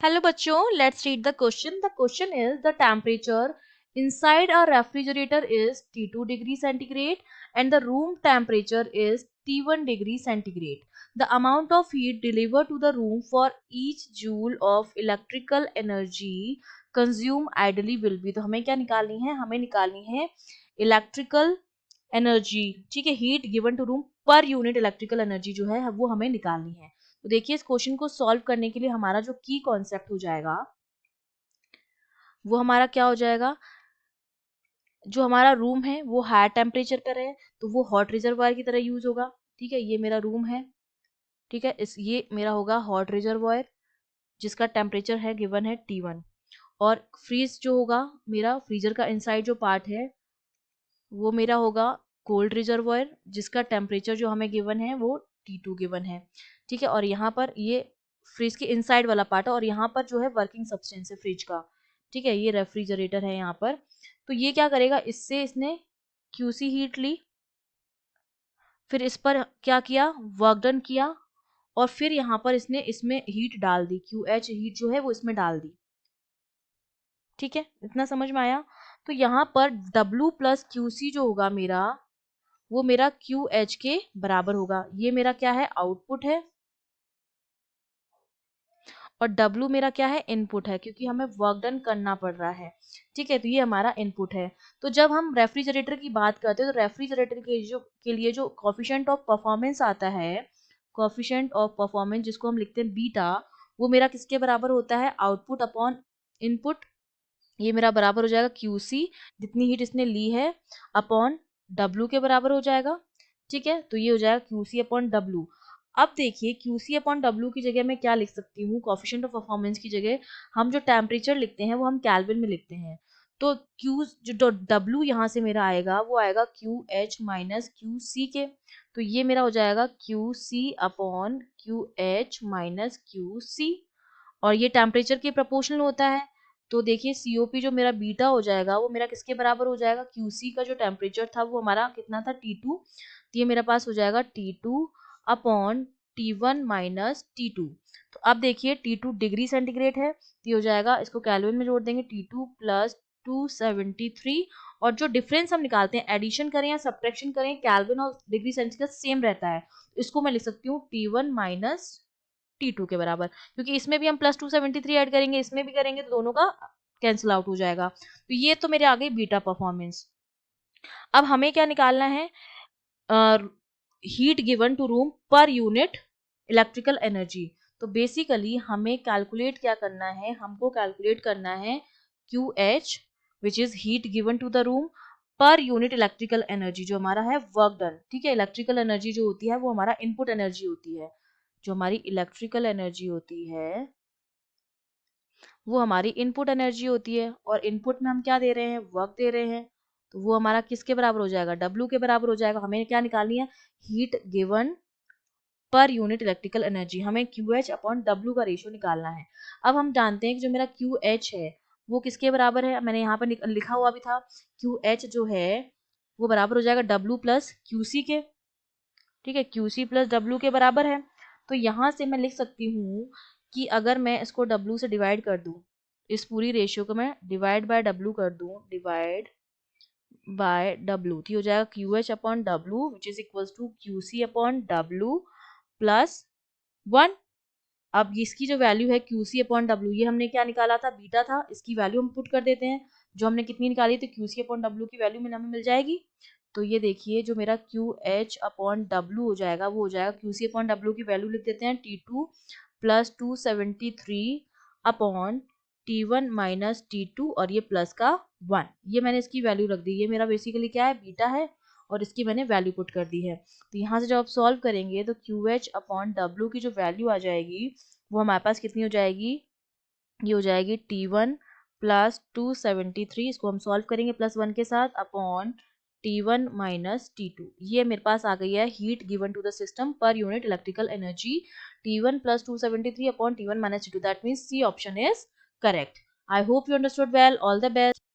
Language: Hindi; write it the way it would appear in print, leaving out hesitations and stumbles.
Hello बच्चों, let's read the question. The question is the temperature inside a refrigerator is T2 degree centigrade and the room temperature is T1 degree centigrade. The amount of heat delivered to the room for each joule of electrical energy consumed ideally will be. तो हमें क्या निकालनी है? हमें निकालनी है इलेक्ट्रिकल एनर्जी. ठीक है, heat given to room per unit electrical energy जो है वो हमें निकालनी है. तो देखिए इस क्वेश्चन को सॉल्व करने के लिए हमारा जो की कॉन्सेप्ट हो जाएगा वो हमारा क्या हो जाएगा. जो हमारा रूम है वो हाई टेम्परेचर पर है तो वो हॉट रिजर्वायर की तरह यूज होगा. ठीक है, ये मेरा रूम है. ठीक है, ये मेरा होगा हॉट रिजर्वायर जिसका टेम्परेचर है गिवन है T1. और फ्रीज जो होगा मेरा फ्रीजर का इनसाइड जो पार्ट है वो मेरा होगा कोल्ड रिजर्वायर जिसका टेम्परेचर जो हमें गिवन है वो T2 गिवन है. ठीक है, और यहाँ पर ये फ्रिज के इनसाइड वाला पार्ट है और यहाँ पर जो है वर्किंग सब्सटेंस है फ्रिज का. ठीक है, ये रेफ्रिजरेटर है यहाँ पर. तो ये क्या करेगा, इससे इसने क्यूसी हीट ली, फिर इस पर क्या किया, वर्क डन किया, और फिर यहाँ पर इसने इसमें हीट डाल दी, QH हीट जो है वो इसमें डाल दी. ठीक है, इतना समझ में आया. तो यहाँ पर W प्लस QC जो होगा मेरा वो मेरा QH के बराबर होगा. ये मेरा क्या है, आउटपुट है, और W मेरा क्या है, इनपुट है, क्योंकि हमें वर्क डन करना पड़ रहा है. ठीक है, तो ये हमारा इनपुट है. तो जब हम रेफ्रिजरेटर की बात करते हैं तो रेफ्रिजरेटर के लिए जो कोफिशिएंट ऑफ परफॉर्मेंस आता है, कोफिशिएंट ऑफ परफॉर्मेंस जिसको हम लिखते हैं बीटा, वो मेरा किसके बराबर होता है, आउटपुट अपॉन इनपुट. ये मेरा बराबर हो जाएगा QC जितनी हीट इसने ली है अपॉन W के बराबर हो जाएगा. ठीक है, तो ये हो जाएगा QC अपॉन W. अब देखिए QC अपॉन W की जगह मैं क्या लिख सकती हूँ, कोफिशिएंट ऑफ परफॉर्मेंस की जगह हम जो टेम्परेचर लिखते हैं वो हम केल्विन में लिखते हैं. तो Q जो W यहाँ से मेरा आएगा वो आएगा QH माइनस QC के. तो ये मेरा हो जाएगा QC upon QH minus QC, और ये टेम्परेचर के प्रोपोर्शनल होता है. तो देखिए COP जो मेरा बीटा हो जाएगा वो मेरा किसके बराबर हो जाएगा, QC का जो टेम्परेचर था वो हमारा कितना था, T2. तो ये मेरा पास हो जाएगा T2 upon T1 minus T2. तो अब देखिए T2 डिग्री सेंटीग्रेड है, तो ये हो जाएगा, इसको कैल्विन में जोड़ देंगे, T2 प्लस 273. और जो डिफरेंस हम निकालते हैं, एडिशन करें या सब्ट्रैक्शन करें, कैल्विन और डिग्री सेंटीग्रेड सेम रहता है. इसको मैं लिख सकती हूँ T1 माइनस T2 के बराबर, क्योंकि इसमें भी हम प्लस 273 ऐड करेंगे, इसमें भी करेंगे, तो दोनों का कैंसिल आउट हो जाएगा. तो ये तो मेरे आ गई बीटा परफॉर्मेंस. अब हमें क्या निकालना है, heat given to room per unit electrical energy. तो बेसिकली हमें कैलकुलेट क्या करना है, हमको कैलकुलेट करना है QH which is heat given to the room per unit electrical energy जो हमारा है वर्क डन. ठीक है, इलेक्ट्रिकल एनर्जी जो होती है वो हमारा इनपुट एनर्जी होती है. जो हमारी इलेक्ट्रिकल एनर्जी होती है वो हमारी इनपुट एनर्जी होती है, और इनपुट में हम क्या दे रहे हैं, वर्क दे रहे हैं. तो वो हमारा किसके बराबर हो जाएगा, W के बराबर हो जाएगा. हमें क्या निकालनी है, हीट गिवन पर यूनिट इलेक्ट्रिकल एनर्जी. हमें QH अपॉन W का रेशियो निकालना है. अब हम जानते हैं कि जो मेरा QH है वो किसके बराबर है, मैंने यहाँ पर लिखा हुआ भी था, QH जो है वो बराबर हो जाएगा W प्लस QC के. ठीक है, QC प्लस W के बराबर है. तो यहाँ से मैं लिख सकती हूँ कि अगर मैं इसको W से डिवाइड कर दूँ, इस पूरी रेशियो को मैं डिवाइड बाय W कर दूँ, डिवाइड बाय W, तो हो जाएगा QH upon W which is equals to QC upon W plus 1. अब इसकी जो वैल्यू है QC अपॉन W, ये हमने क्या निकाला था, बीटा था, इसकी वैल्यू हम पुट कर देते हैं. जो हमने कितनी निकाली थी, QC अपॉन W की वैल्यू हमें मिल जाएगी. तो ये देखिए जो मेरा QH अपॉन W हो जाएगा वो हो जाएगा, QC अपॉन W की वैल्यू लिख देते हैं T2 plus 273 upon T1 minus T2, और ये प्लस का 1. ये मैंने इसकी वैल्यू रख दी. ये मेरा बेसिकली क्या है, बीटा है, और इसकी मैंने वैल्यू पुट कर दी है. तो यहाँ से जब आप सॉल्व करेंगे तो QH अपॉन W की जो वैल्यू आ जाएगी वो हमारे पास कितनी हो जाएगी, ये हो जाएगी T1 प्लस 273, इसको हम सॉल्व करेंगे प्लस 1 के साथ, अपॉन T1 माइनस T2. ये मेरे पास आ गई है heat given to the system per unit electrical energy, T1 plus 273 upon T1 minus T2. That means C option is correct. I hope you understood well. All the best.